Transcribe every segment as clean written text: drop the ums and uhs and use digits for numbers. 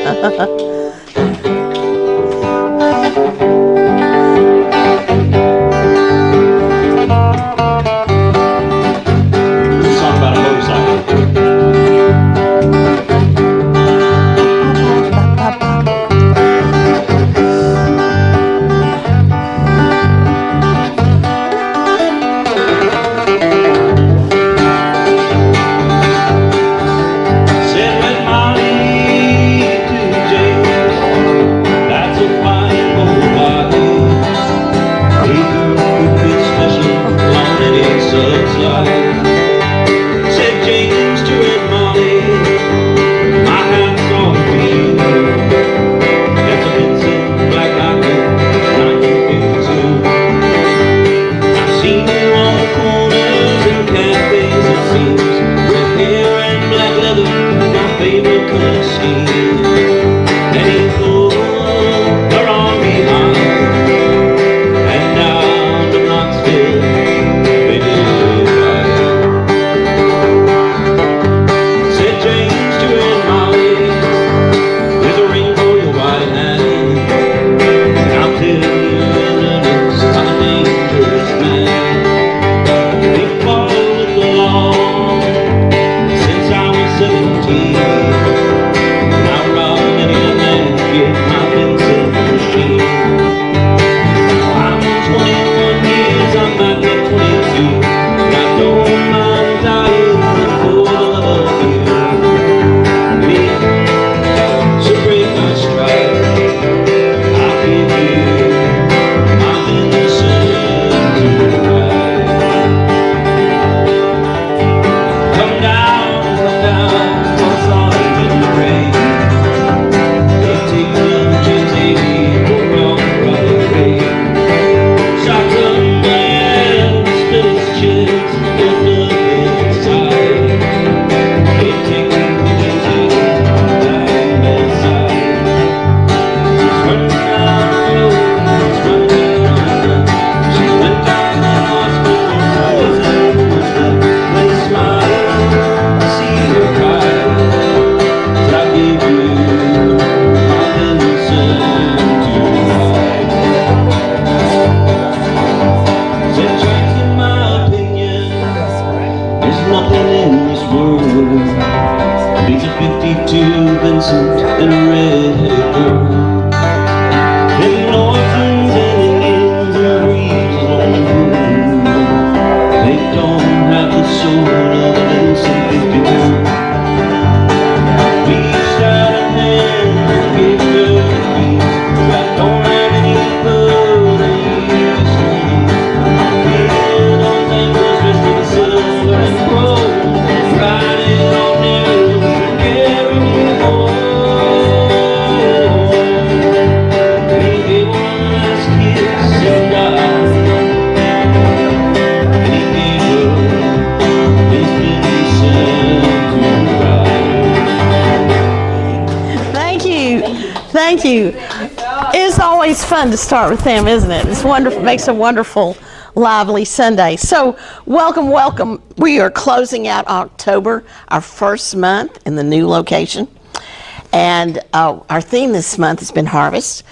Song about a motorcycle. Said when Molly to jail, that's a fine body. He could be special, long and in such life. Said James to Aunt Molly, my hat's off to you. That's a Vincent Black Outfit, 1952. I've seen you on the corners and cafes, it seems. Red hair and black leather, my favorite color scheme. Then he pulled her on behind, and down to Knoxville they did ride. Said James to Aunt Molly, there's a ring for your white hand, and I'll tell you in earnest, I'm a dangerous man. They followed the law since I was 17. I robbed many a man to get my Vincent machine. I'm 21 years, I might be 22, but I don't mind dying for the love of you. Please, so break my stride, I'll give you my Vincent to ride. Come down, what's on in the rain? They take lunches, they go wrong, right away. Shotgun man, spit his chips, get nothing inside. They take lunches, down bedside. She's running down the road, she's running around. She's went down the hospital, was in the place smile. I see her cry, but I gave you my Vincent to ride. Said James, in my opinion, there's nothing in this world beats a 52 Vincent and a red-headed girl. Them Northlands and Indians and Reeves on the moon, they don't have the soul of a Vincent 52. Reached out a hand and gave her the keys, but I don't have any further use for me. Being on Memphis dressed in silver and gold, riding on nails to carry me home. And he gave one last kiss and died, and he gave her his Vincent to ride. Thank you. Thank you. It's always fun to start with them, isn't it? It's wonderful, makes a wonderful, lively Sunday. So, welcome, welcome. We are closing out October, our first month in the new location. And our theme this month has been harvest.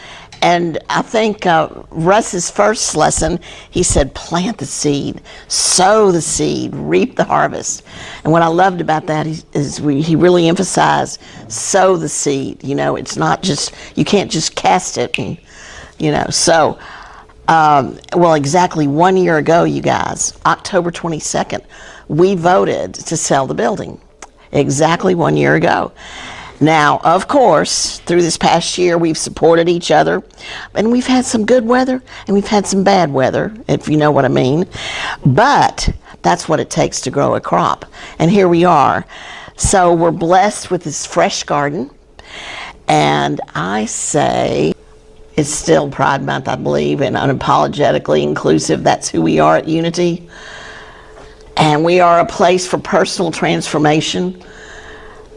And I think Russ's first lesson, he said, plant the seed, sow the seed, reap the harvest. And what I loved about that is he really emphasized, sow the seed. You know, it's not just, you can't just cast it and, you know. So, well, exactly 1 year ago, you guys, October 22nd, we voted to sell the building. Exactly 1 year ago. Now, of course, through this past year, we've supported each other, and we've had some good weather, and we've had some bad weather, if you know what I mean. But that's what it takes to grow a crop. And here we are. So we're blessed with this fresh garden, and I say it's still Pride Month, I believe, and unapologetically inclusive. That's who we are at Unity. And we are a place for personal transformation.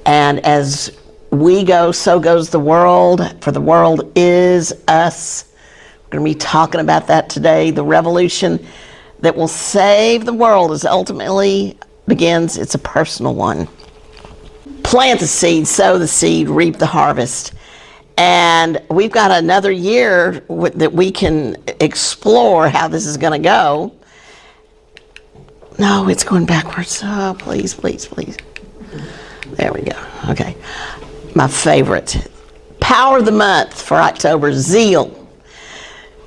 And as we go, so goes the world, for the world is us. We're going to be talking about that today. The revolution that will save the world is ultimately begins. It's a personal one. Plant the seed, sow the seed, reap the harvest. And we've got another year that we can explore how this is going to go. No, it's going backwards. Oh, please, please, please. There we go. Okay. My favorite. Power of the month for October, zeal.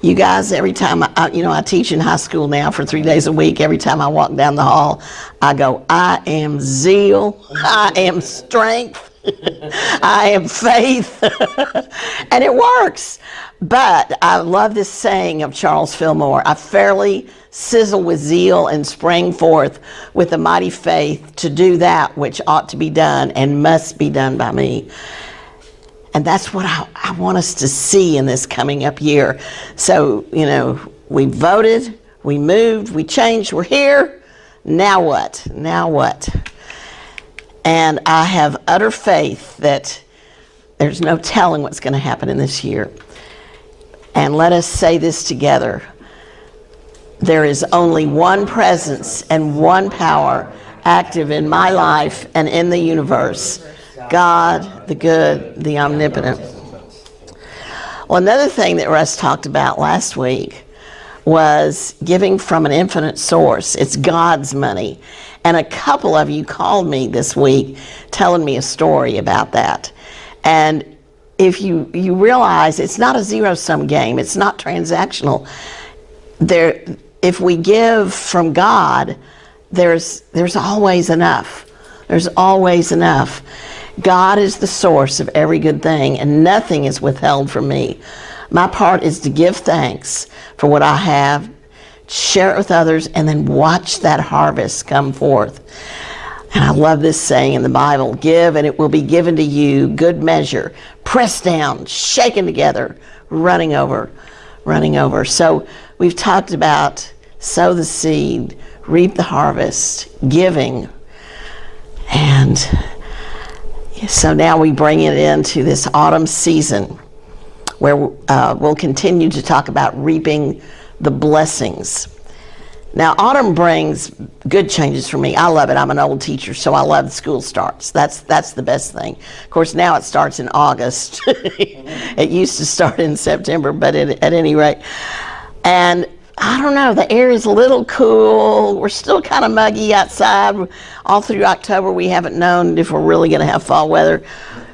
You guys, every time I teach in high school now for 3 days a week. Every time I walk down the hall, I go, I am zeal. I am strength. I am faith. And it works. But I love this saying of Charles Fillmore, I fairly sizzle with zeal and sprang forth with a mighty faith to do that which ought to be done and must be done by me. And that's what I want us to see in this coming up year. So, we voted, we moved, we changed, we're here. Now what? Now what? And I have utter faith that there's no telling what's going to happen in this year. And let us say this together. There is only one presence and one power active in my life and in the universe. God, the good, the omnipotent. Well, another thing that Russ talked about last week was giving from an infinite source. It's God's money. And a couple of you called me this week telling me a story about that. And if you realize it's not a zero-sum game, it's not transactional. If we give from God, there's always enough. There's always enough. God is the source of every good thing, and nothing is withheld from me. My part is to give thanks for what I have, share it with others, and then watch that harvest come forth. And I love this saying in the Bible, give and it will be given to you, good measure, pressed down, shaken together, running over. So we've talked about sow the seed, reap the harvest, giving. And so now we bring it into this autumn season where we'll continue to talk about reaping the blessings. Now, autumn brings good changes for me. I love it. I'm an old teacher, so I love school starts. That's the best thing. Of course, now it starts in August. It used to start in September, but at any rate. And I don't know, the air is a little cool. We're still kind of muggy outside. All through October, we haven't known if we're really going to have fall weather.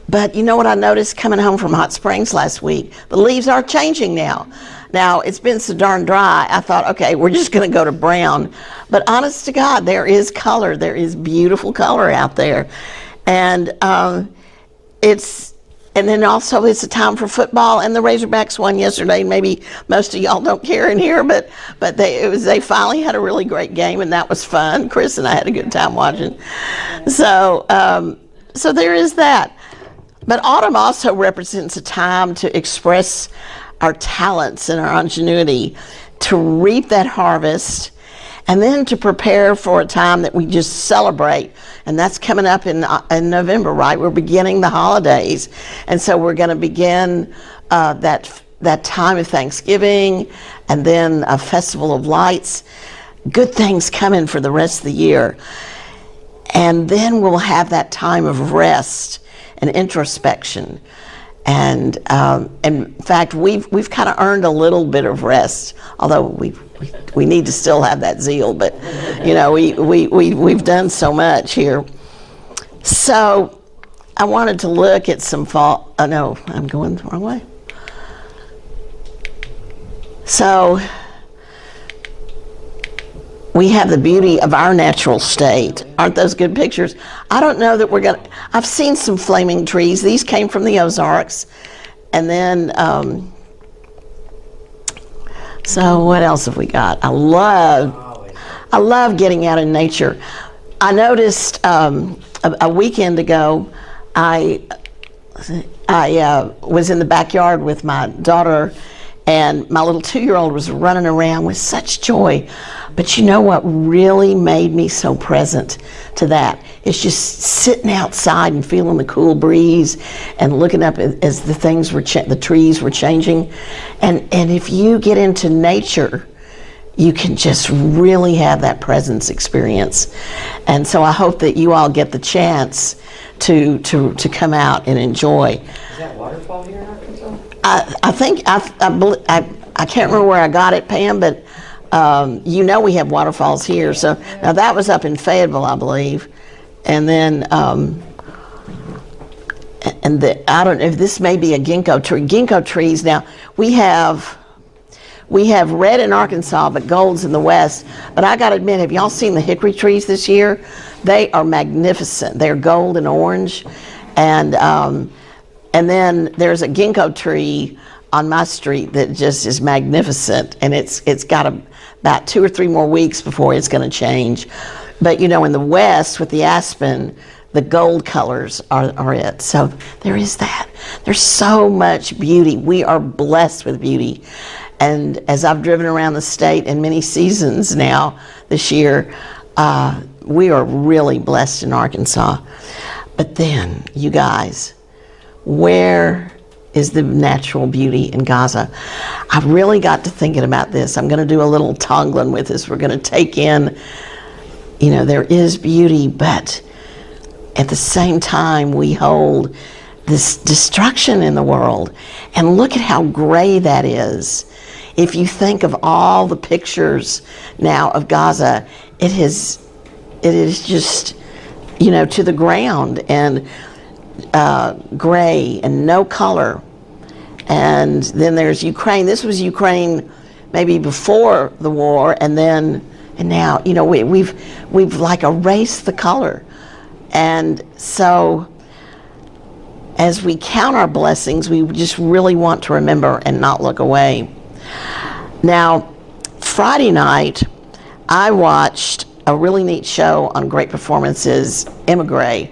But you know what I noticed coming home from Hot Springs last week? The leaves are changing now. Now, it's been so darn dry, I thought, okay, we're just going to go to brown. But honest to God, there is color. There is beautiful color out there. And then also it's a time for football, and the Razorbacks won yesterday. Maybe most of y'all don't care in here, but they finally had a really great game, and that was fun. Chris and I had a good time watching. So there is that. But autumn also represents a time to express our talents and our ingenuity, to reap that harvest, and then to prepare for a time that we just celebrate. And that's coming up in November, right? We're beginning the holidays. And so we're going to begin that time of Thanksgiving, and then a festival of lights. Good things coming for the rest of the year. And then we'll have that time of rest and introspection. And in fact, we've kind of earned a little bit of rest, although we need to still have that zeal. But we've done so much here. So I wanted to look at some fall. Oh no, I'm going the wrong way. So we have the beauty of our natural state. Aren't those good pictures? I don't know that I've seen some flaming trees. These came from the Ozarks. And then, so what else have we got? I love getting out in nature. I noticed a weekend ago, I was in the backyard with my daughter, and my little 2-year-old was running around with such joy. But you know what really made me so present to that? It's just sitting outside and feeling the cool breeze and looking up as the trees were changing. And if you get into nature, you can just really have that presence experience. And so I hope that you all get the chance to come out and enjoy. Is that waterfall here? I think I can't remember where I got it, Pam, but you know we have waterfalls here. So now that was up in Fayetteville, I believe, and then I don't know if this may be a ginkgo tree. Ginkgo trees. Now we have red in Arkansas, but gold's in the West. But I got to admit, have y'all seen the hickory trees this year? They are magnificent. They're gold and orange, and then there's a ginkgo tree on my street that just is magnificent, and it's got about 2 or 3 more weeks before it's going to change. But you know, in the West with the aspen, the gold colors are it. So there is that. There's so much beauty. We are blessed with beauty. And as I've driven around the state in many seasons now this year, we are really blessed in Arkansas. But then, you guys, where is the natural beauty in Gaza? I really got to thinking about this. I'm going to do a little tonglen with this. We're going to take in, you know, there is beauty, but at the same time, we hold this destruction in the world. And look at how gray that is. If you think of all the pictures now of Gaza, it is just, you know, to the ground, and gray and no color. And then there's Ukraine. This was Ukraine maybe before the war, and now, you know, we've like erased the color. And so as we count our blessings, we just really want to remember and not look away. Now, Friday night, I watched a really neat show on Great Performances, Emigre.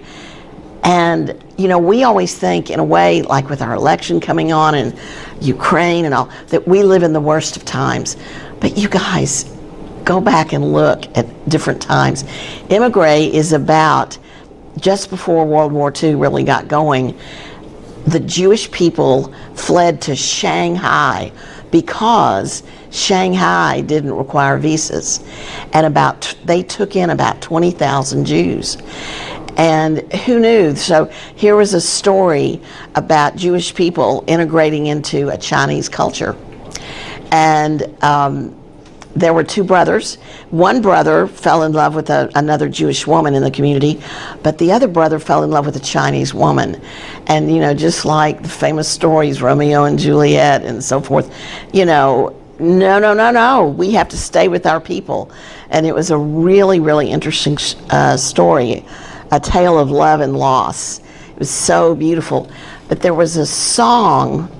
And, you know, we always think in a way, like with our election coming on and Ukraine and all, that we live in the worst of times. But you guys, go back and look at different times. Emigre is about just before World War II really got going. The Jewish people fled to Shanghai because Shanghai didn't require visas, and they took in about 20,000 Jews. And who knew? So here was a story about Jewish people integrating into a Chinese culture. And there were 2 brothers. One brother fell in love with another Jewish woman in the community, but the other brother fell in love with a Chinese woman. And, you know, just like the famous stories, Romeo and Juliet and so forth, you know, no, we have to stay with our people. And it was a really, really interesting story, a tale of love and loss. It was so beautiful. But there was a song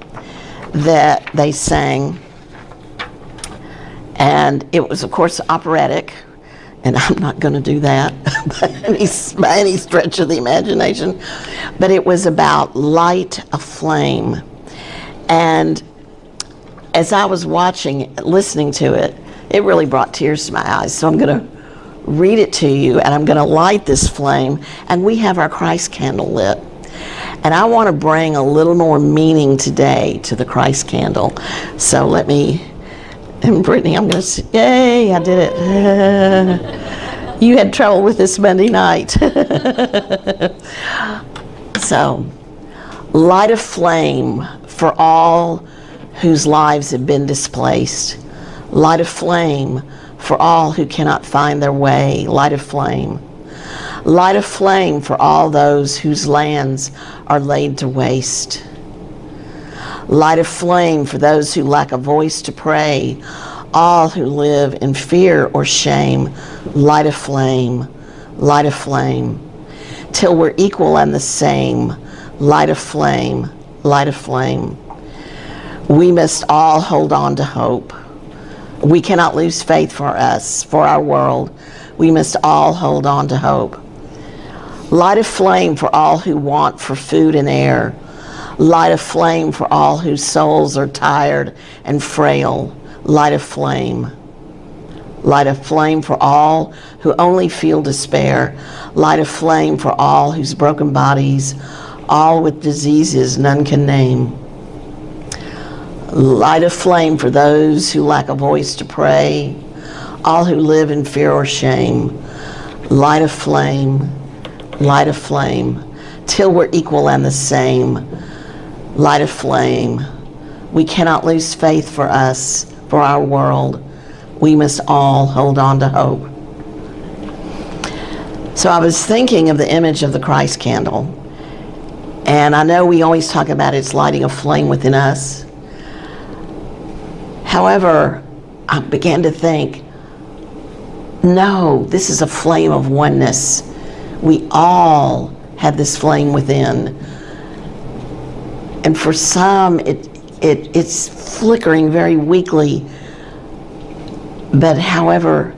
that they sang, and it was, of course, operatic, and I'm not going to do that by any stretch of the imagination, but it was about light aflame. And as I was listening to it, it really brought tears to my eyes. So I'm going to read it to you, and I'm going to light this flame, and we have our Christ candle lit. And I want to bring a little more meaning today to the Christ candle. So let me... And Brittany, I'm going to say, yay, I did it. You had trouble with this Monday night. So, light a flame for all whose lives have been displaced. Light a flame for all who cannot find their way. Light a flame. Light a flame for all those whose lands are laid to waste. Light a flame for those who lack a voice to pray, all who live in fear or shame. Light a flame, till we're equal and the same. Light a flame, light a flame. We must all hold on to hope. We cannot lose faith for us, for our world. We must all hold on to hope. Light a flame for all who want for food and air. Light a flame for all whose souls are tired and frail. Light a flame. Light a flame for all who only feel despair. Light a flame for all whose broken bodies, all with diseases none can name. Light a flame for those who lack a voice to pray, all who live in fear or shame. Light a flame, till we're equal and the same. Light a flame, We cannot lose faith for us, for our world. We must all hold on to hope. So I was thinking of the image of the Christ candle. And I know we always talk about it's lighting a flame within us. However, I began to think, no, this is a flame of oneness. We all have this flame within. And for some, it's flickering very weakly. But however,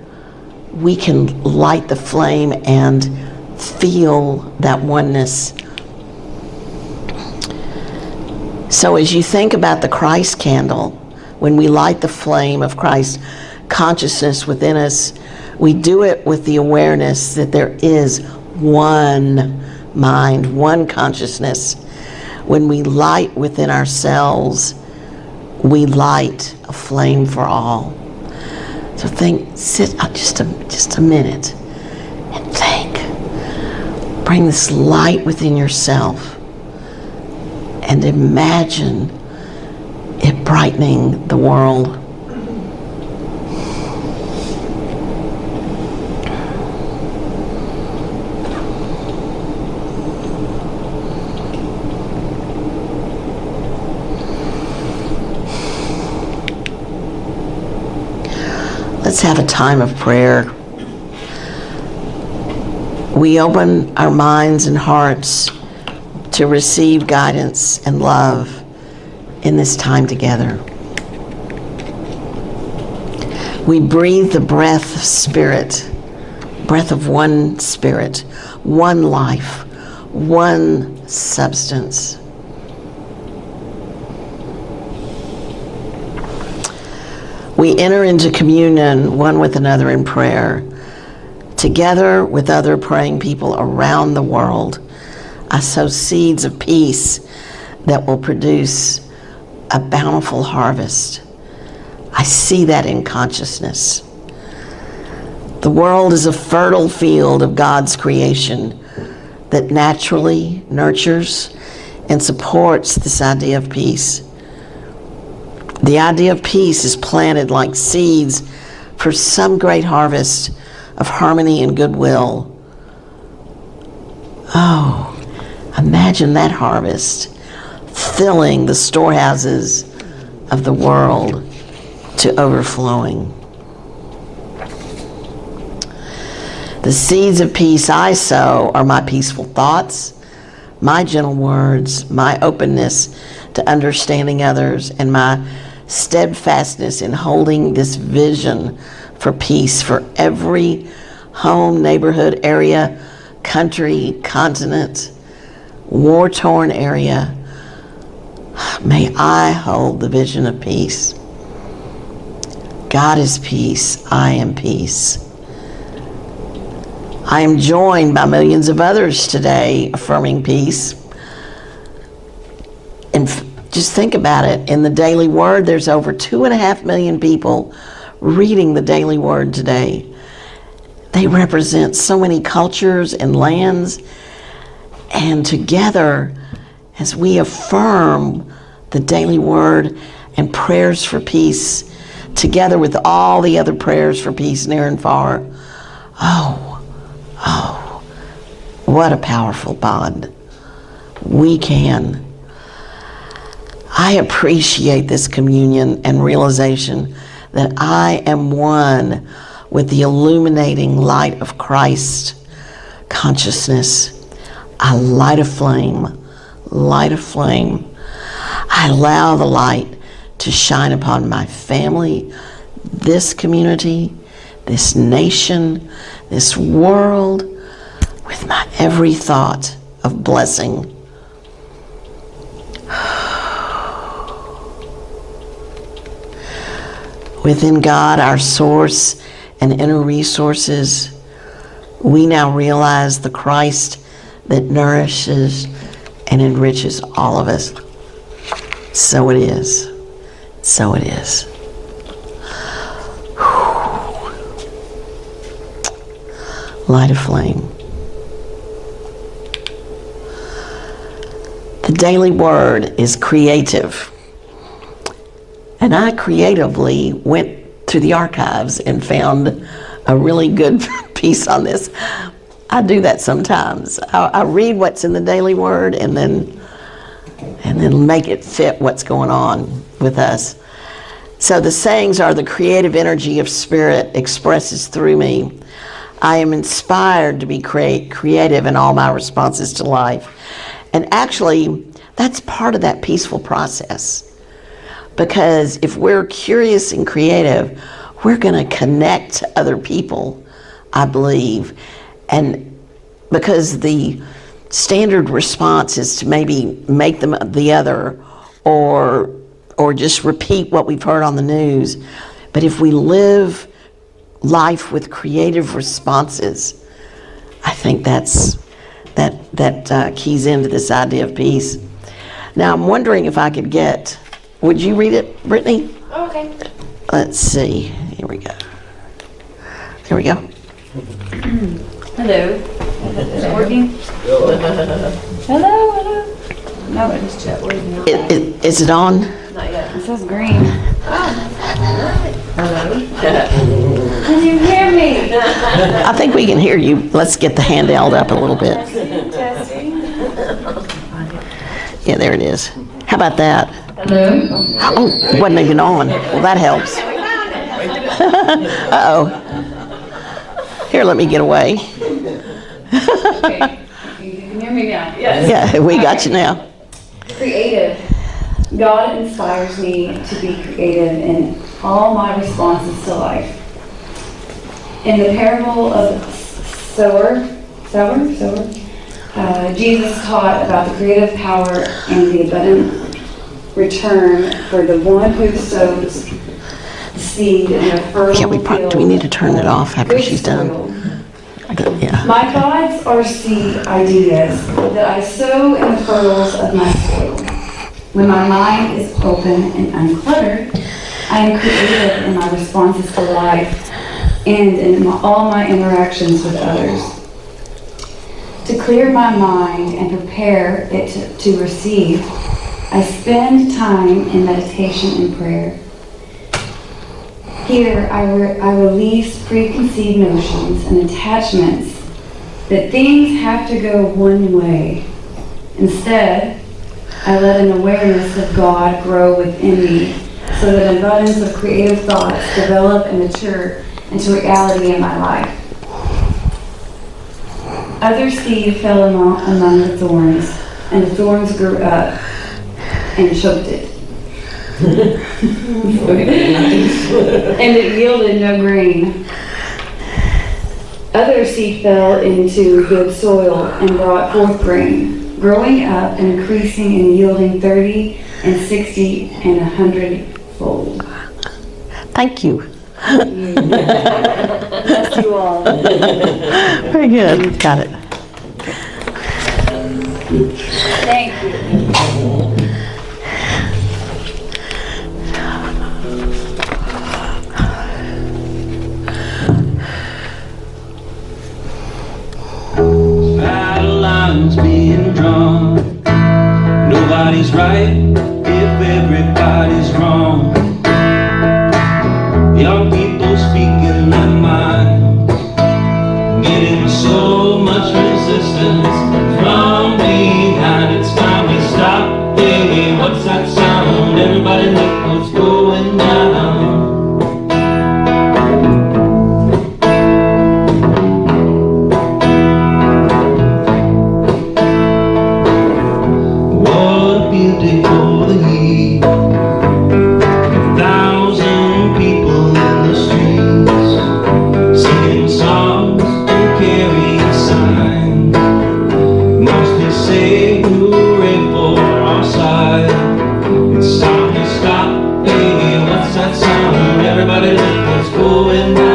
we can light the flame and feel that oneness. So as you think about the Christ candle, when we light the flame of Christ consciousness within us, we do it with the awareness that there is one mind, one consciousness. When we light within ourselves, we light a flame for all. So sit just a minute and think. Bring this light within yourself and imagine it brightening the world. Let's have a time of prayer. We open our minds and hearts to receive guidance and love in this time together. We breathe the breath of spirit, breath of one spirit, one life, one substance. We enter into communion one with another in prayer. Together with other praying people around the world, I sow seeds of peace that will produce a bountiful harvest. I see that in consciousness. The world is a fertile field of God's creation that naturally nurtures and supports this idea of peace. The idea of peace is planted like seeds for some great harvest of harmony and goodwill. Oh, imagine that harvest filling the storehouses of the world to overflowing. The seeds of peace I sow are my peaceful thoughts, my gentle words, my openness to understanding others, and my steadfastness in holding this vision for peace for every home, neighborhood, area, country, continent, war-torn area. May I hold the vision of peace. God is peace. I am peace. I am joined by millions of others today affirming peace. And just think about it. In the Daily Word, there's over 2.5 million people reading the Daily Word today. They represent so many cultures and lands. And together, as we affirm the Daily Word and prayers for peace, together with all the other prayers for peace near and far, what a powerful bond. We can. I appreciate this communion and realization that I am one with the illuminating light of Christ consciousness. I light a flame, light a flame. I allow the light to shine upon my family, this community, this nation, this world, with my every thought of blessing. Within God, our source and inner resources, we now realize the Christ that nourishes and enriches all of us. So it is. So it is. Light a flame. The Daily Word is creative. And I creatively went through the archives and found a really good piece on this. I do that sometimes. I read what's in the Daily Word and then make it fit what's going on with us. So the sayings are, the creative energy of spirit expresses through me. I am inspired to be creative in all my responses to life. And actually, that's part of that peaceful process. Because if we're curious and creative, we're going to connect to other people, I believe. And because the standard response is to maybe make them the other, or just repeat what we've heard on the news. But if we live life with creative responses, I think that keys into this idea of peace. Now I'm wondering if I could get, would you read it, Brittany? Oh, okay. Let's see, here we go. Here we go. Hello. Is it working? Hello. No, it's chat working. Is it on? Not yet. It says green. Hello. Can you hear me? I think we can hear you. Let's get the handheld up a little bit. Testing. Yeah, there it is. How about that? Hello. Oh, it wasn't even on. Well, that helps. Uh-oh. Here, let me get away. Okay. You can hear me now. Yes. Yeah, we got you now. Creative. God inspires me to be creative in all my responses to life. In the parable of sower, Jesus taught about the creative power and the abundant return for the one who sows seed in a fertile field. Do we need to turn it off after good she's done? soil. Yeah. My thoughts are seed ideas that I sow in the furrows of my soil. When my mind is open and uncluttered, I am creative in my responses to life and in all my interactions with others. To clear my mind and prepare it to receive, I spend time in meditation and prayer. Here, I release preconceived notions and attachments that things have to go one way. Instead, I let an awareness of God grow within me so that an abundance of creative thoughts develop and mature into reality in my life. Other seed fell among the thorns, and the thorns grew up and choked it. And it yielded no grain. Other seed fell into good soil and brought forth grain, growing up and increasing and yielding 30 and 60 and 100-fold. Thank you. Bless you all. Very good. Got it. Thank you. Battle lines being drawn. Nobody's right if everybody's wrong. Young people speaking their minds, getting so much resistance from behind. It's time we stop. Hey, what's that sound? Everybody look what's going down. What a beauty for the heat. 1,000 people in the streets, singing songs and carrying signs, mostly say hooray for our side. It's time to stop. Hey, what's that sound? Everybody look what's going down.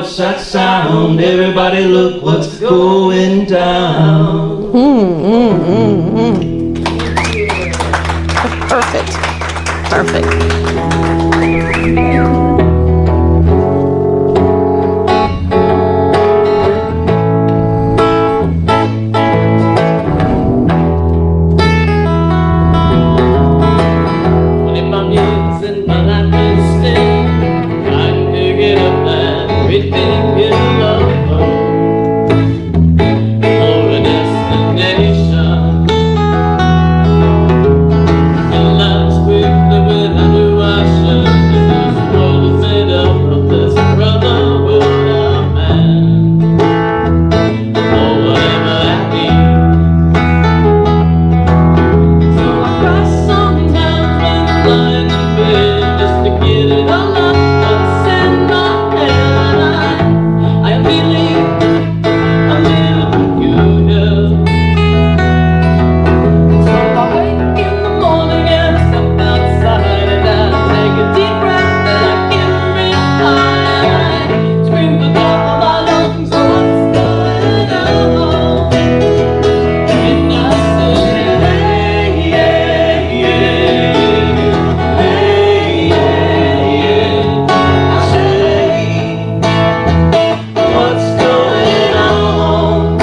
what's that sound? Everybody look what's going down. Perfect. Perfect. Well, if my music and my life is still, I can pick it up that great big hill of hope for a destination. And life's quickly when I knew I should. This world is made up of this brotherhood of man. Or whatever that means. So I cry sometimes when I'm lying in bed just to get it all out that's in my head. I am feeling a little peculiar. So I wake in the morning and I step outside and I take a deep breath and I get real high and I scream at the top of my lungs, what's going on? And I say, hey, yeah, yeah, hey, yeah, yeah. I say, what's going on?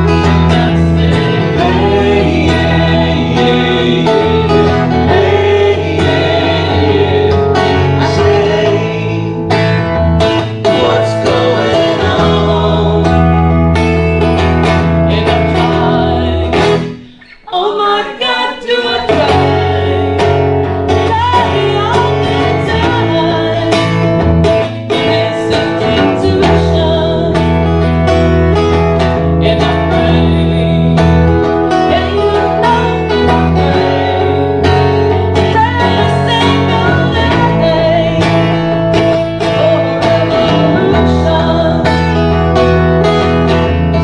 And I say, hey, yeah, yeah, yeah, hey, yeah, yeah. I say, what's going on? And I try, oh my God, do I try? Carry on the time in this institution, and I pray, and you know I pray every single day for a revolution.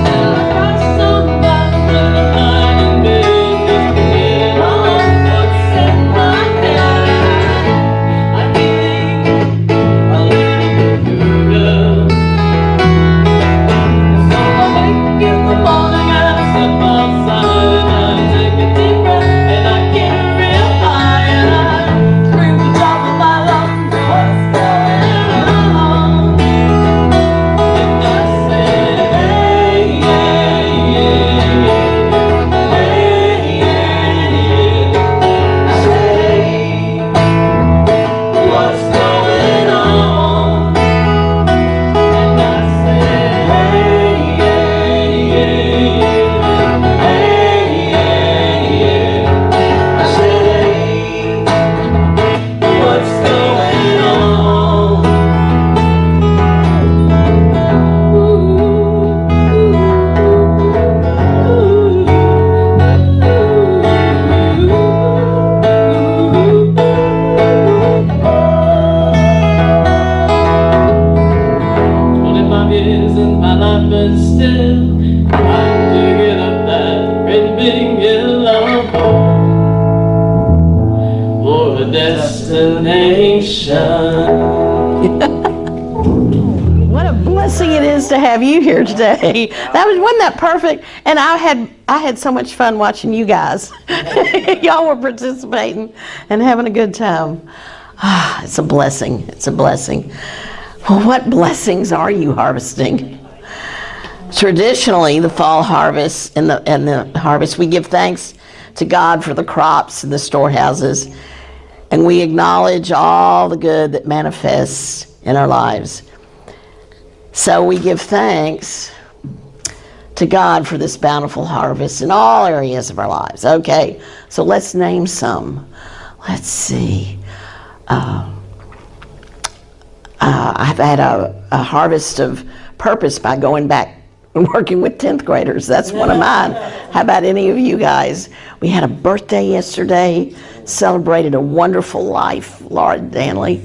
Still I cry sometimes when I'm lying in bed just to get all what's in my head. I'm feeling a little peculiar. So I wake in the morning and I step outside and I take a deep breath and I get real high and I scream at the top of my lungs, what's going on? And I say, hey, yeah, yeah, yeah, hey, yeah, yeah. I say, what's going on? And I say, hey, yeah, yeah, yeah, hey, yeah, yeah. I say, what's going on? Well, if my years and my life is still, I'm digging up that great big hill of hope for a destination. What a blessing it is to have you here today. Wasn't that perfect? And I had so much fun watching you guys. Y'all were participating and having a good time. Ah, it's a blessing. It's a blessing. Well, what blessings are you harvesting? Traditionally, the fall harvest and the harvest, we give thanks to God for the crops and the storehouses, and we acknowledge all the good that manifests in our lives. So we give thanks to God for this bountiful harvest in all areas of our lives. Okay, so let's name some. Let's see. I've had a harvest of purpose by going back and working with 10th graders. That's one of mine. How about any of you guys? We had a birthday yesterday, celebrated a wonderful life, Laura Danley.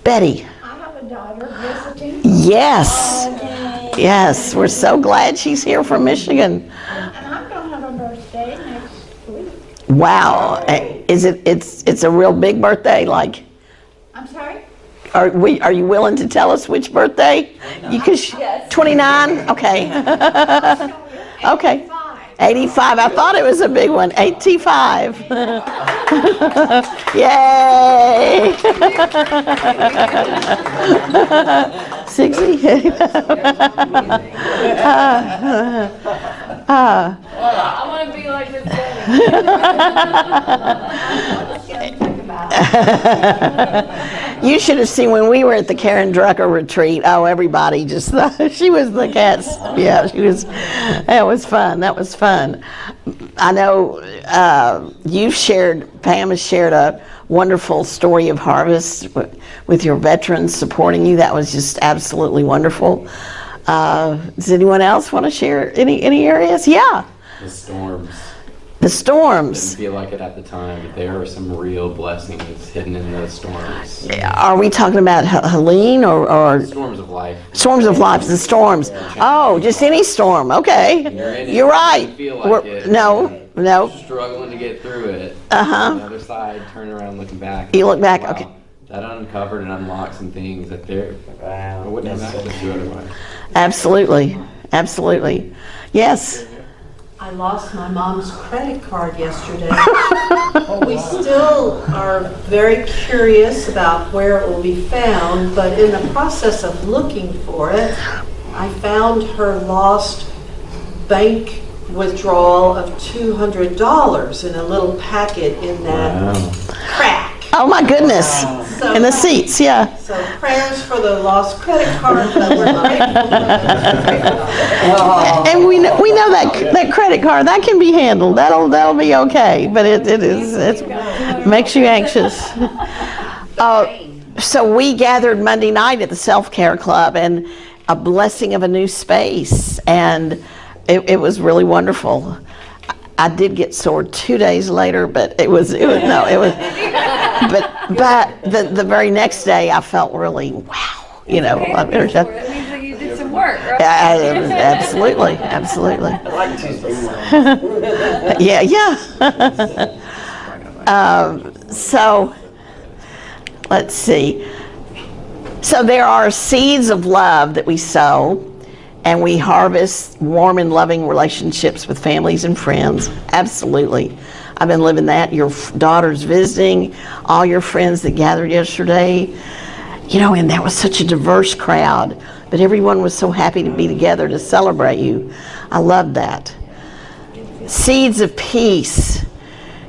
Betty. I have a daughter visiting. Yes. Yes, we're so glad she's here from Michigan. And I'm going to have a birthday next week. Wow. It's a real big birthday, like, I'm sorry? Are you willing to tell us which birthday? Yes. 29? Okay. Okay. 85. I thought it was a big one. 85. Yay! 60. I want to be like Miss Betty. You should have seen when we were at the Karen Drucker retreat. Oh, everybody just thought she was the cat's. Yeah, she was. That was fun. That was fun. I know Pam has shared a wonderful story of harvest with your veterans supporting you. That was just absolutely wonderful. Does anyone else want to share any areas? Yeah. The storms. The storms. Didn't feel like it at the time, but there are some real blessings hidden in those storms. Are we talking about Helene or Storms of life. storms of life? The storms. Oh, just any storm. Okay. You're right. You feel like it. No. Struggling to get through it. Uh-huh. On the other side, turn around looking back. You look back, Wow, okay. That uncovered and unlocked some things that I wouldn't have access to otherwise. Absolutely. Absolutely. Yes. I lost my mom's credit card yesterday. We still are very curious about where it will be found, but in the process of looking for it, I found her lost bank withdrawal of $200 in a little packet in that crack. Oh my goodness. In the seats, yeah. So prayers for the lost credit card, but we're grateful for And we know that credit card, that can be handled. That'll be okay, but it makes you anxious. So we gathered Monday night at the Self-Care Club, and a blessing of a new space, and it was really wonderful. I did get sore 2 days later, but but the very next day I felt really, wow, you know. That means that you did some work, right? Absolutely. Yeah. So let's see. So there are seeds of love that we sow, and we harvest warm and loving relationships with families and friends. Absolutely. I've been living that. Your daughter's visiting, all your friends that gathered yesterday. You know, and that was such a diverse crowd, but everyone was so happy to be together to celebrate you. I loved that. Seeds of peace.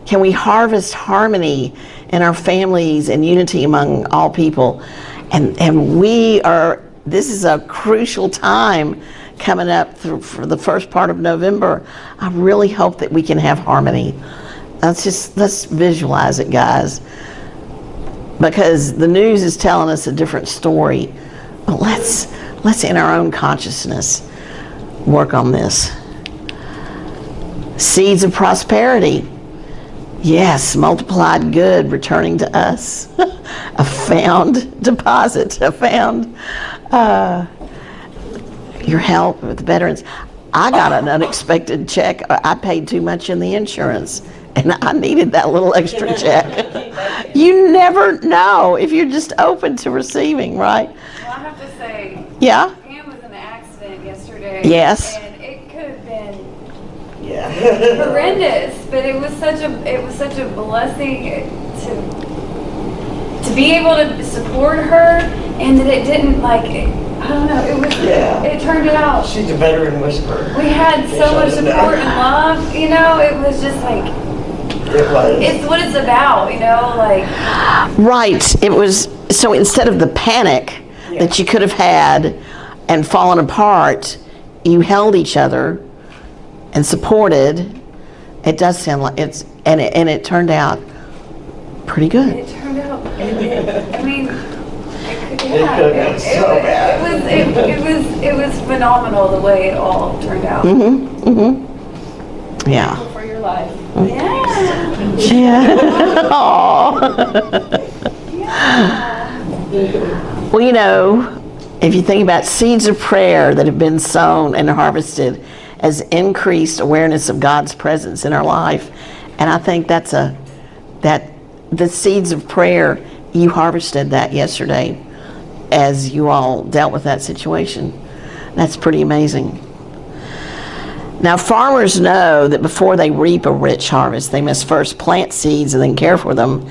Can we harvest harmony in our families and unity among all people? And this is a crucial time coming up for the first part of November. I really hope that we can have harmony. Let's visualize it, guys. Because the news is telling us a different story. But let's in our own consciousness work on this. Seeds of prosperity. Yes, multiplied good returning to us. A found deposit, your help with the veterans. I got an unexpected check. I paid too much in the insurance, and I needed that little extra check. You never know if you're just open to receiving, right? Well, I have to say, Yeah? Pam was in an accident yesterday. Yes. And it could have been horrendous, but it was such a blessing to be able to support her, and that it didn't I don't know, it turned out. She's a veteran whisperer. We had so much support and love, you know, it was just it's what it's about, you know, Right. It was, so instead of the panic that you could have had and fallen apart, you held each other and supported. It does sound like and it turned out pretty good. It turned out, I mean, it was phenomenal the way it all turned out. Yeah. For your life. Yeah. Aw. Well, you know, if you think about seeds of prayer that have been sown and harvested as increased awareness of God's presence in our life, and I think the seeds of prayer, you harvested that yesterday as you all dealt with that situation. That's pretty amazing. Now, farmers know that before they reap a rich harvest, they must first plant seeds and then care for them.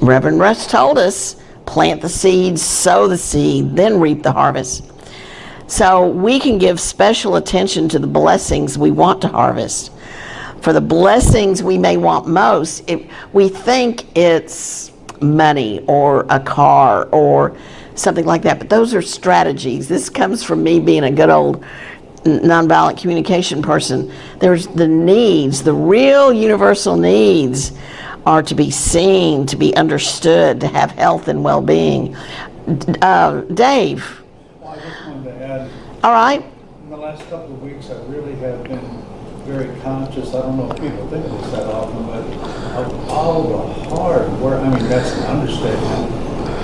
Reverend Russ told us, plant the seeds, sow the seed, then reap the harvest. So we can give special attention to the blessings we want to harvest. For the blessings we may want most, we think it's money or a car or something like that, but those are strategies. This comes from me being a good old nonviolent communication person. There's the needs, the real universal needs are to be seen, to be understood, to have health and well-being. Dave. Well, I just wanted to add, All right. in the last couple of weeks, I really have been very conscious, I don't know if people think of this that often, but of all the hard work, I mean, that's an understatement,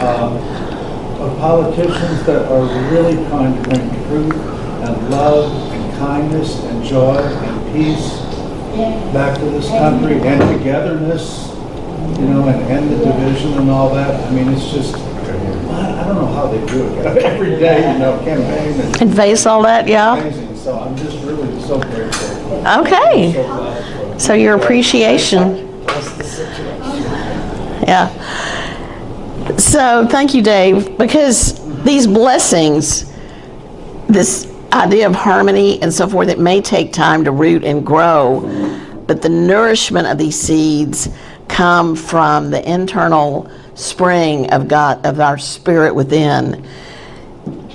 of politicians that are really trying to bring truth and love and kindness and joy and peace back to this country and togetherness, you know, and end the division and all that. I mean, it's just, I don't know how they do it. Every day, you know, campaign And face all that, yeah. amazing. So I'm just really so grateful. Okay. So glad for So your appreciation. Yeah. So thank you, Dave, because these blessings, this idea of harmony and so forth, it may take time to root and grow, but the nourishment of these seeds come from the internal spring of God, of our spirit within.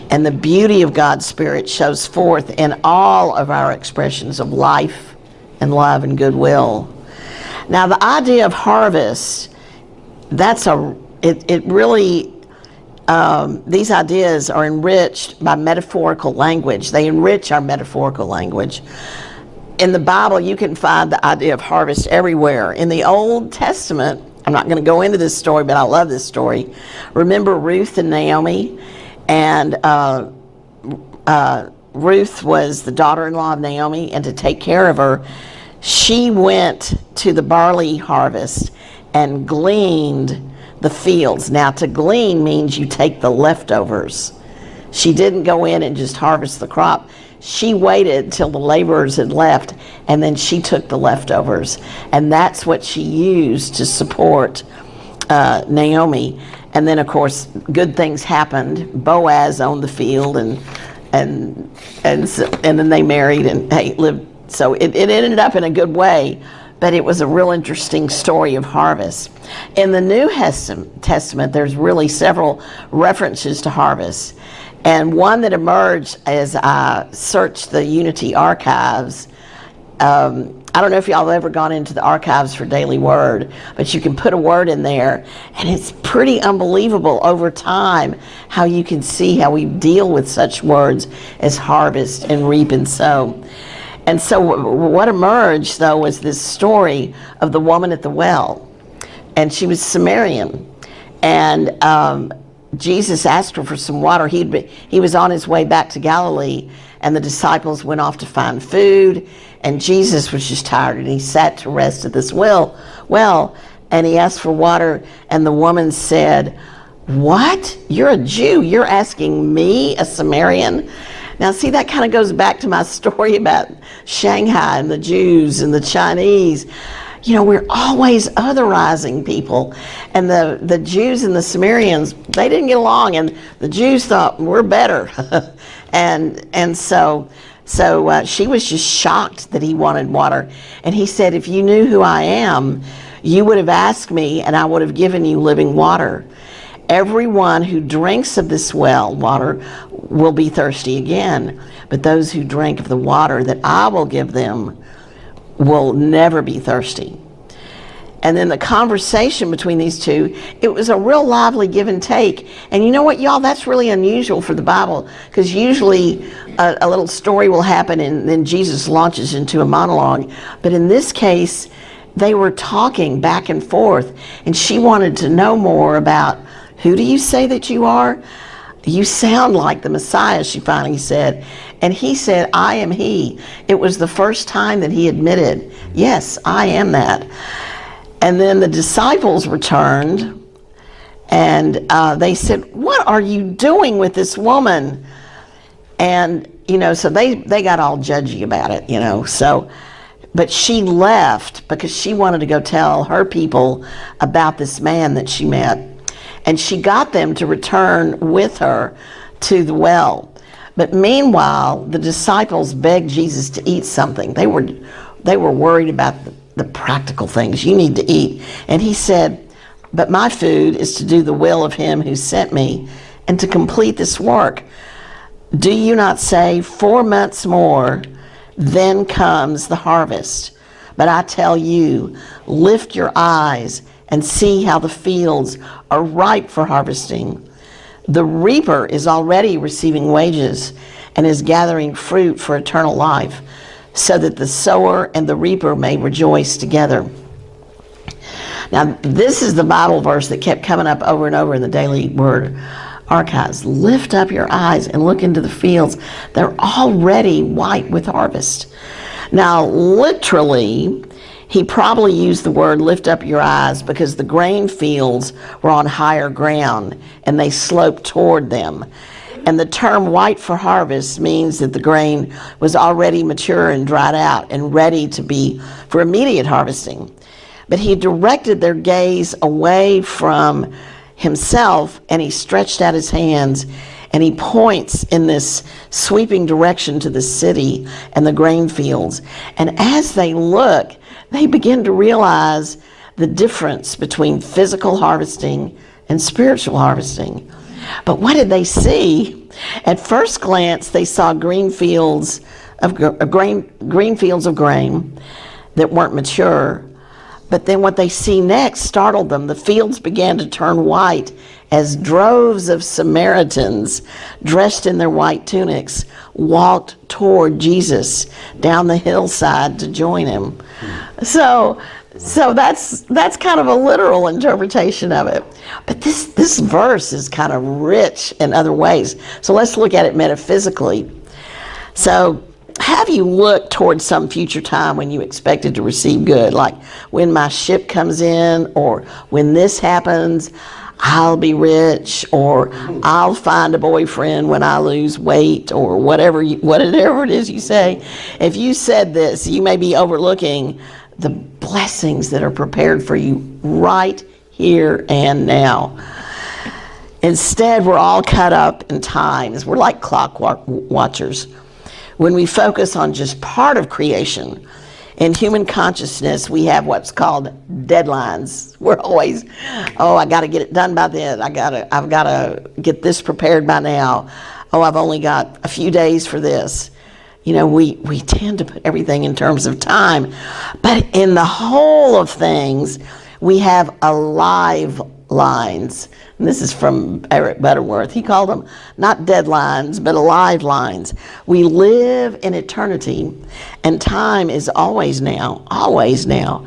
And the beauty of God's Spirit shows forth in all of our expressions of life and love and goodwill. Now, the idea of harvest, it really, these ideas are enriched by metaphorical language. They enrich our metaphorical language. In the Bible, you can find the idea of harvest everywhere. In the Old Testament, I'm not going to go into this story, but I love this story. Remember Ruth and Naomi? And Ruth was the daughter-in-law of Naomi, and to take care of her, she went to the barley harvest and gleaned the fields. Now, to glean means you take the leftovers. She didn't go in and just harvest the crop. She waited till the laborers had left, and then she took the leftovers. And that's what she used to support Naomi. And then, of course, good things happened. Boaz owned the field, and then they married and lived. So it ended up in a good way, but it was a real interesting story of harvest. In the New Testament, there's really several references to harvest. And one that emerged as I searched the Unity archives, I don't know if y'all have ever gone into the archives for Daily Word, but you can put a word in there, and it's pretty unbelievable over time how you can see how we deal with such words as harvest and reap and sow. And so what emerged, though, was this story of the woman at the well, and she was Samaritan, and Jesus asked her for some water. He was on his way back to Galilee, and the disciples went off to find food, and Jesus was just tired, and he sat to rest at this well, and he asked for water, and the woman said, "What? You're a Jew. You're asking me, a Samaritan?" Now, see, that kind of goes back to my story about Shanghai and the Jews and the Chinese. You know, we're always otherizing people. And the Jews and the Samaritans, they didn't get along, and the Jews thought, we're better. and so she was just shocked that he wanted water. And he said, if you knew who I am, you would have asked me, and I would have given you living water. Everyone who drinks of this well water will be thirsty again, but those who drink of the water that I will give them will never be thirsty. And then the conversation between these two, it was a real lively give and take. And you know what, y'all, that's really unusual for the Bible, because usually a little story will happen and then Jesus launches into a monologue. But in this case, they were talking back and forth, and she wanted to know more about, who do you say that you are? You sound like the Messiah, she finally said. And he said, I am he. It was the first time that he admitted, yes, I am that. And then the disciples returned, And they said, "What are you doing with this woman?" And, you know, so they got all judgy about it, you know. So, but she left because she wanted to go tell her people about this man that she met. And she got them to return with her to the well. But meanwhile, the disciples begged Jesus to eat something. They were worried about the practical things. You need to eat. And he said, "But my food is to do the will of him who sent me and to complete this work. Do you not say 4 months more, then comes the harvest? But I tell you, lift your eyes and see how the fields are ripe for harvesting. The reaper is already receiving wages and is gathering fruit for eternal life, so that the sower and the reaper may rejoice together." Now, this is the Bible verse that kept coming up over and over in the Daily Word archives. Lift up your eyes and look into the fields. They're already white with harvest. Now, literally, he probably used the word lift up your eyes because the grain fields were on higher ground and they sloped toward them. And the term white for harvest means that the grain was already mature and dried out and ready to be for immediate harvesting. But he directed their gaze away from himself, and he stretched out his hands and he points in this sweeping direction to the city and the grain fields. And as they look, they begin to realize the difference between physical harvesting and spiritual harvesting. But what did they see? At first glance, they saw green fields of grain that weren't mature. But then what they see next startled them. The fields began to turn white as droves of Samaritans dressed in their white tunics walked toward Jesus down the hillside to join him. So that's kind of a literal interpretation of it. But this verse is kind of rich in other ways. So let's look at it metaphysically. So have you looked towards some future time when you expected to receive good? Like when my ship comes in, or when this happens, I'll be rich, or I'll find a boyfriend when I lose weight, or whatever it is you say. If you said this, you may be overlooking the blessings that are prepared for you right here and now. Instead, we're all cut up in times. We're like clock watchers. When we focus on just part of creation, in human consciousness, we have what's called deadlines. We're always, I got to get it done by then. I've got to get this prepared by now. I've only got a few days for this. You know, we tend to put everything in terms of time. But in the whole of things, we have alive lines. And this is from Eric Butterworth. He called them not deadlines, but alive lines. We live in eternity, and time is always now, always now.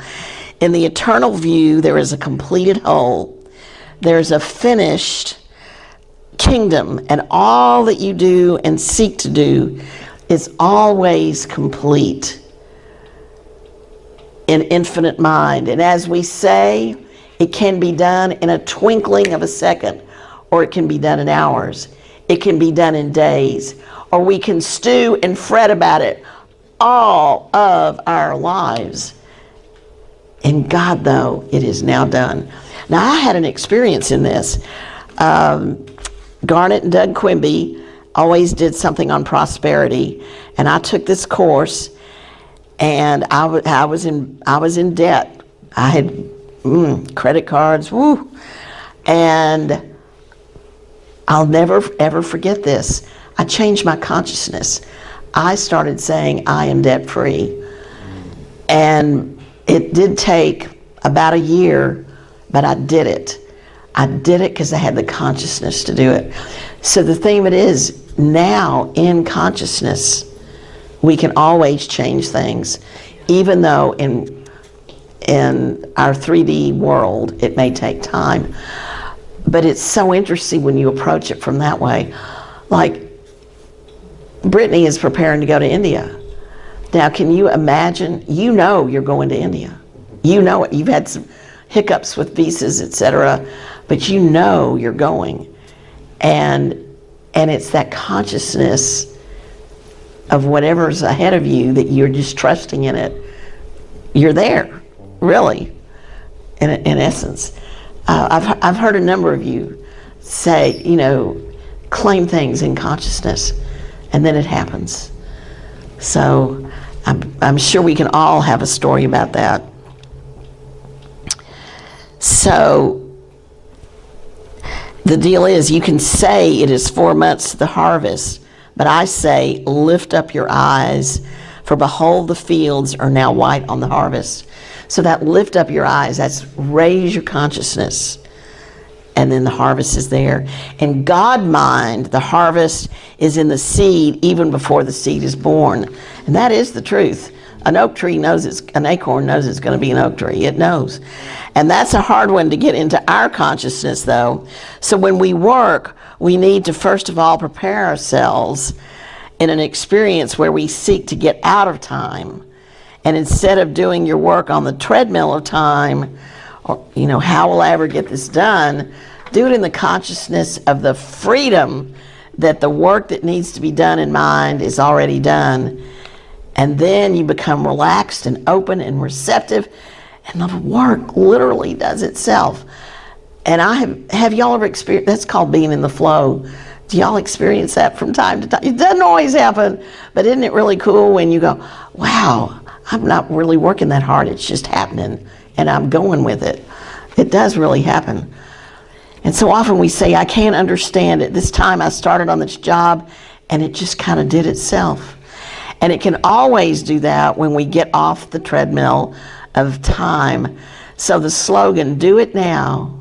In the eternal view, there is a completed whole. There's a finished kingdom, and all that you do and seek to do is always complete in infinite mind. And as we say, it can be done in a twinkling of a second, or it can be done in hours. It can be done in days, or we can stew and fret about it all of our lives. In God, though, it is now done. Now, I had an experience in this. Garnet and Doug Quimby always did something on prosperity, and I took this course, and I was in debt. I had credit cards, and I'll never ever forget this. I changed my consciousness. I started saying I am debt free, and it did take about a year, but I did it. I did it because I had the consciousness to do it. So the thing of it is, now in consciousness, we can always change things, even though in our 3D world, it may take time. But it's so interesting when you approach it from that way. Like, Brittany is preparing to go to India. Now, can you imagine? You know you're going to India. You know it. hiccups with visas, etc., but you know you're going. And it's that consciousness of whatever's ahead of you that you're just trusting in it. You're there, really, in essence. I've heard a number of you say, claim things in consciousness, and then it happens. So I'm sure we can all have a story about that. So the deal is, you can say it is 4 months to the harvest, but I say, lift up your eyes, for behold, the fields are now white on the harvest. So that lift up your eyes, that's raise your consciousness, and then the harvest is there. In God mind, the harvest is in the seed even before the seed is born. And that is the truth. An oak tree knows an acorn knows it's going to be an oak tree. It knows. And that's a hard one to get into our consciousness, though. So when we work, we need to first of all prepare ourselves in an experience where we seek to get out of time. And instead of doing your work on the treadmill of time, or, how will I ever get this done? Do it in the consciousness of the freedom that the work that needs to be done in mind is already done. And then you become relaxed and open and receptive, and the work literally does itself. And have y'all ever experienced, that's called being in the flow. Do y'all experience that from time to time? It doesn't always happen, but isn't it really cool when you go, wow, I'm not really working that hard, it's just happening, and I'm going with it. It does really happen. And so often we say, I can't understand it. This time I started on this job, and it just kind of did itself. And it can always do that when we get off the treadmill of time. So the slogan, do it now,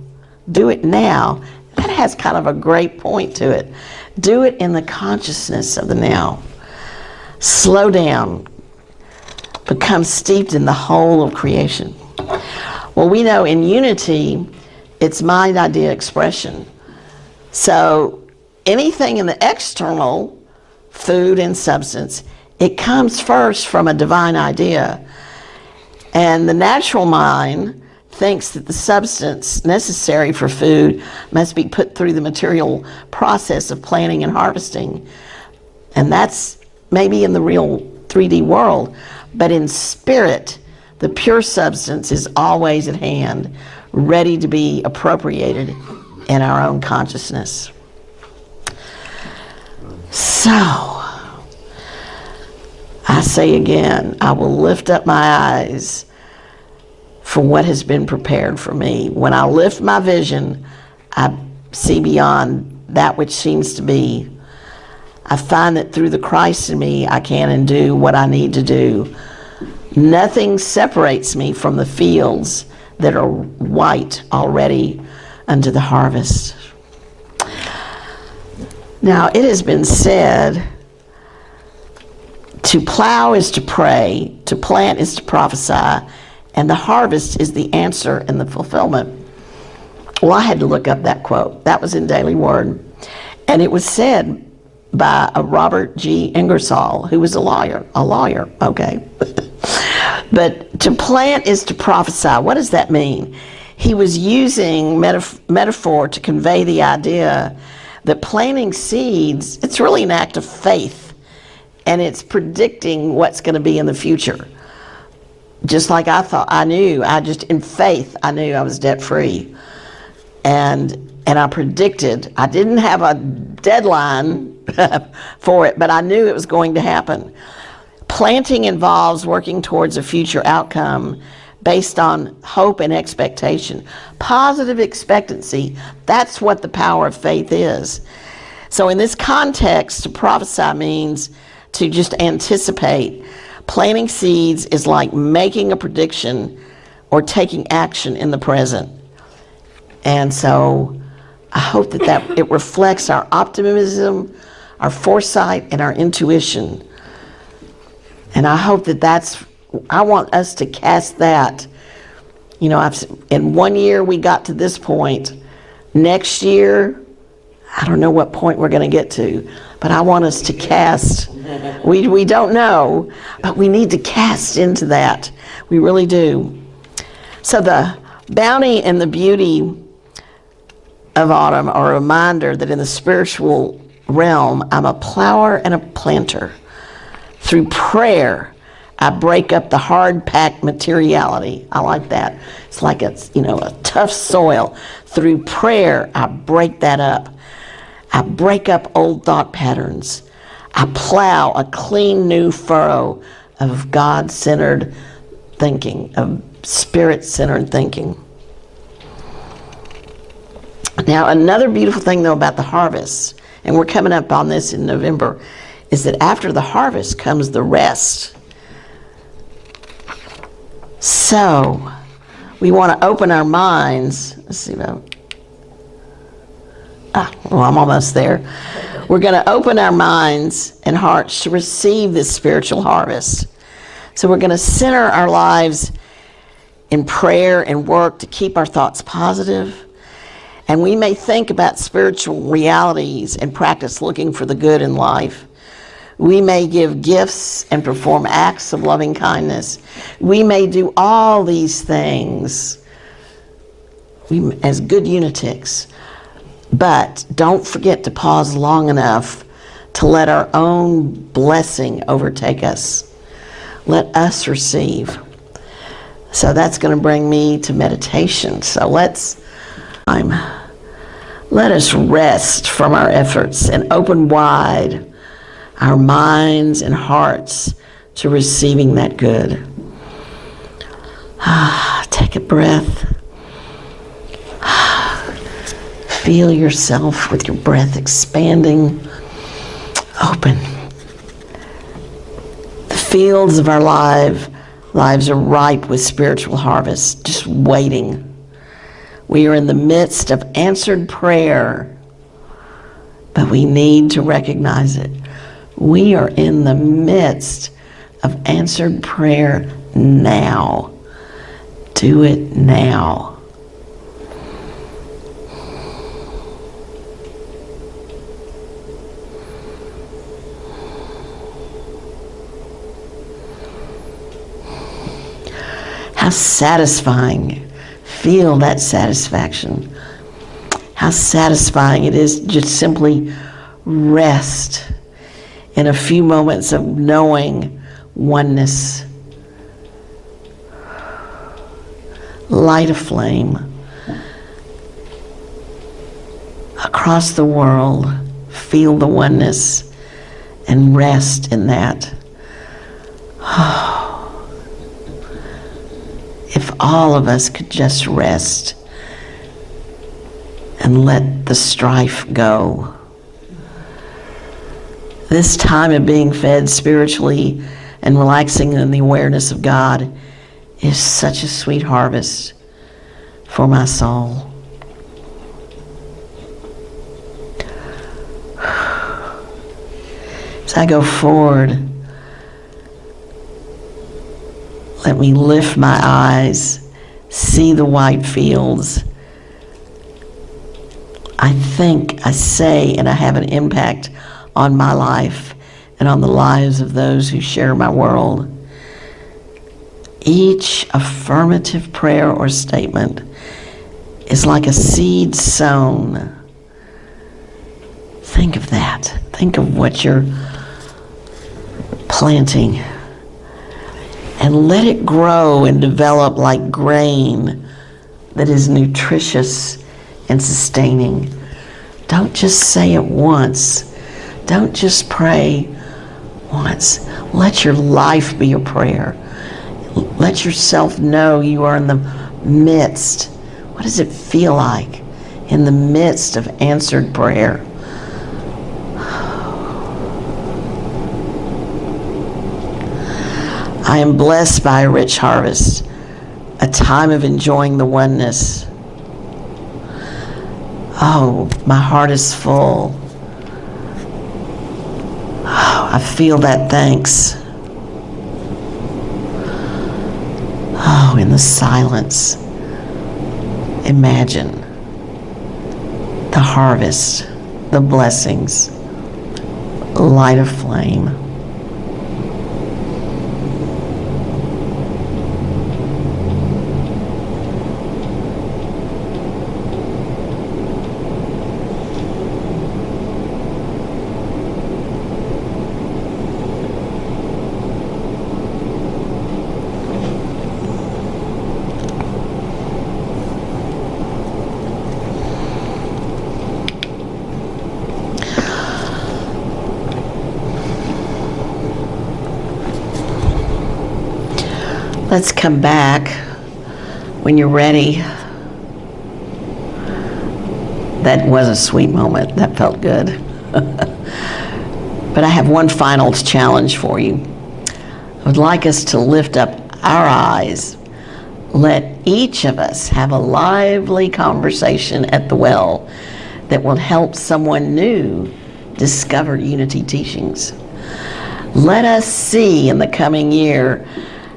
that has kind of a great point to it. Do it in the consciousness of the now. Slow down. Become steeped in the whole of creation. Well, we know in unity, it's mind, idea, expression. So anything in the external, food and substance, it comes first from a divine idea. And the natural mind thinks that the substance necessary for food must be put through the material process of planting and harvesting. And that's maybe in the real 3D world, but in spirit, the pure substance is always at hand, ready to be appropriated in our own consciousness. So, I say again, I will lift up my eyes for what has been prepared for me. When I lift my vision, I see beyond that which seems to be. I find that through the Christ in me, I can and do what I need to do. Nothing separates me from the fields that are white already unto the harvest. Now, it has been said, to plow is to pray, to plant is to prophesy, and the harvest is the answer and the fulfillment. Well, I had to look up that quote. That was in Daily Word. And it was said by a Robert G. Ingersoll, who was a lawyer, okay. But to plant is to prophesy. What does that mean? He was using metaphor to convey the idea that planting seeds, it's really an act of faith, and it's predicting what's going to be in the future. Just like I thought, in faith, I knew I was debt-free. And I predicted, I didn't have a deadline for it, but I knew it was going to happen. Planting involves working towards a future outcome based on hope and expectation. Positive expectancy, that's what the power of faith is. So in this context, to prophesy means to just anticipate. Planting seeds is like making a prediction or taking action in the present. And so I hope that it reflects our optimism, our foresight, and our intuition. And I hope I want us to cast that. In 1 year we got to this point. Next year, I don't know what point we're going to get to, but I want us to cast. We don't know, but we need to cast into that. We really do. So the Bounty and the beauty of autumn are a reminder that in the spiritual realm, I'm a plower and a planter. Through prayer, I break up the hard-packed materiality. I like that. It's like it's, a tough soil. Through prayer, I break that up. I break up old thought patterns. I plow a clean new furrow of God-centered thinking, of spirit-centered thinking. Now, another beautiful thing, though, about the harvest, and we're coming up on this in November, is that after the harvest comes the rest. So, we want to open our minds. Let's see about. I'm almost there. We're going to open our minds and hearts to receive this spiritual harvest. So, we're going to center our lives in prayer and work to keep our thoughts positive. And we may think about spiritual realities and practice looking for the good in life. We may give gifts and perform acts of loving kindness. We may do all these things as good unitics. But don't forget to pause long enough to let our own blessing overtake us. Let us receive. So that's going to bring me to meditation. So let us rest from our efforts and open wide our minds and hearts to receiving that good. Take a breath. Feel yourself with your breath expanding. Open. The fields of our lives are ripe with spiritual harvest, just waiting. We are in the midst of answered prayer, but we need to recognize it. We are in the midst of answered prayer now. Do it now. How satisfying. Feel that satisfaction. How satisfying it is to just simply rest in a few moments of knowing oneness. Light a flame across the world. Feel the oneness and rest in that. If all of us could just rest and let the strife go. This time of being fed spiritually and relaxing in the awareness of God is such a sweet harvest for my soul. As I go forward, let me lift my eyes, see the white fields. I think, I say, and I have an impact on my life and on the lives of those who share my world. Each affirmative prayer or statement is like a seed sown. Think of that. Think of what you're planting. And let it grow and develop like grain that is nutritious and sustaining. Don't just say it once. Don't just pray once. Let your life be a prayer. Let yourself know you are in the midst. What does it feel like in the midst of answered prayer? I am blessed by a rich harvest, a time of enjoying the oneness. Oh, my heart is full. Oh, I feel that thanks. Oh, in the silence, imagine the harvest, the blessings, light a flame. Let's come back when you're ready. That was a sweet moment. That felt good. But I have one final challenge for you. I would like us to lift up our eyes. Let each of us have a lively conversation at the well that will help someone new discover Unity teachings. Let us see in the coming year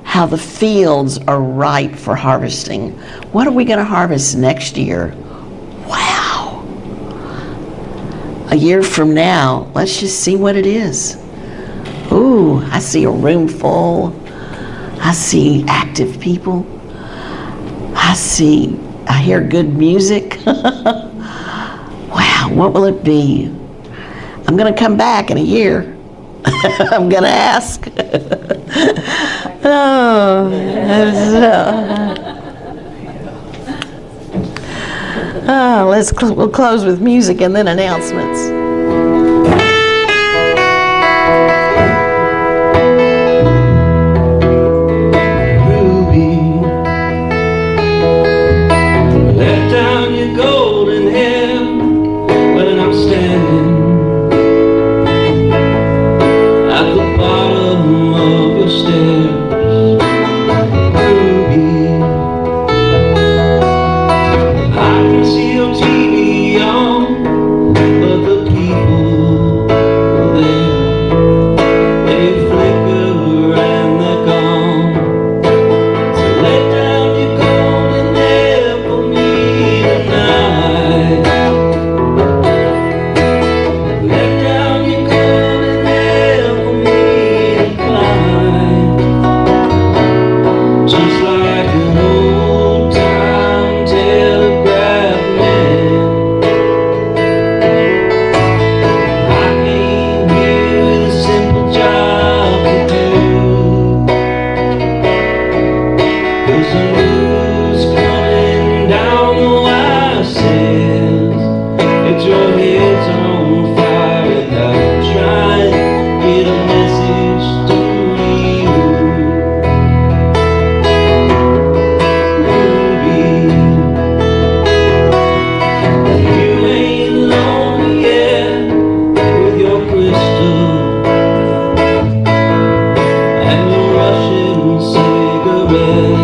how the fields are ripe for harvesting. What are we going to harvest next year? Wow. A year from now, let's just see what it is. Ooh, I see a room full. I see active people. I hear good music. Wow, what will it be? I'm going to come back in a year. I'm going to ask. We'll close with music and then announcements. Let down your golden hair when I'm standing at the bottom of your stairs. Ruby, I can see your TV on, but the people there, they flicker and they're gone. So let down your golden hair for me tonight. Let down your golden hair for me to climb, just like an old-time telegraph man. I came here with a simple job to do, 'cause the news coming down the wire says that your head's on fire without trying to get a message to you. Ruby, you ain't lonely yet with your crystal and your Russian cigarette.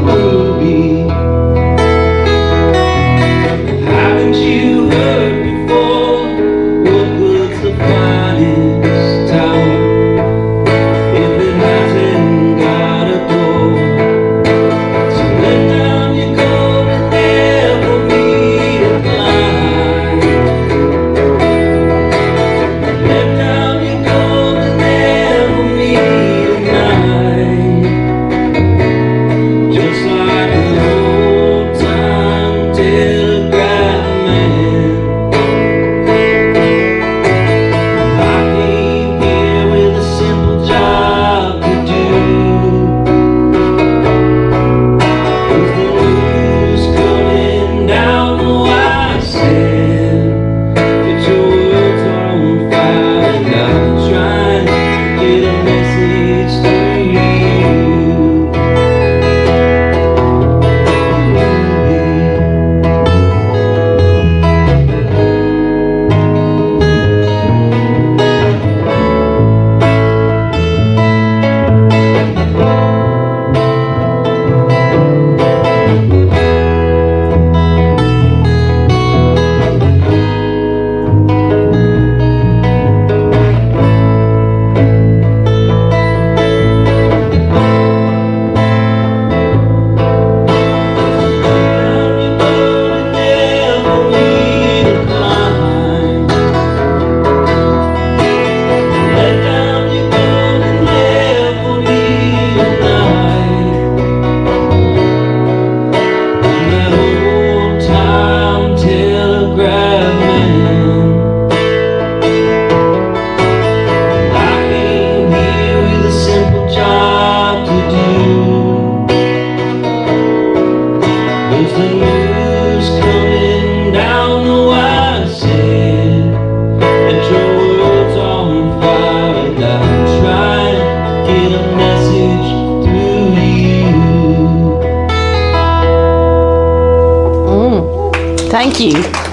Ruby, haven't you heard before? Woodwood's the finest town if it hasn't got a door. So let down your golden hair for me to climb. Let down your golden hair for me tonight, just like an old-time telegraph man. I came here with a simple job to do, 'cause the news coming down the wire said that your world's on fire and I'm trying to get a message to you. Let down your golden hair for me tonight. I'm that old-time telegraph man. I came here with a simple job to do, 'cause the news coming down the wire said that your world's on fire and I'm trying to get a message to Thank you.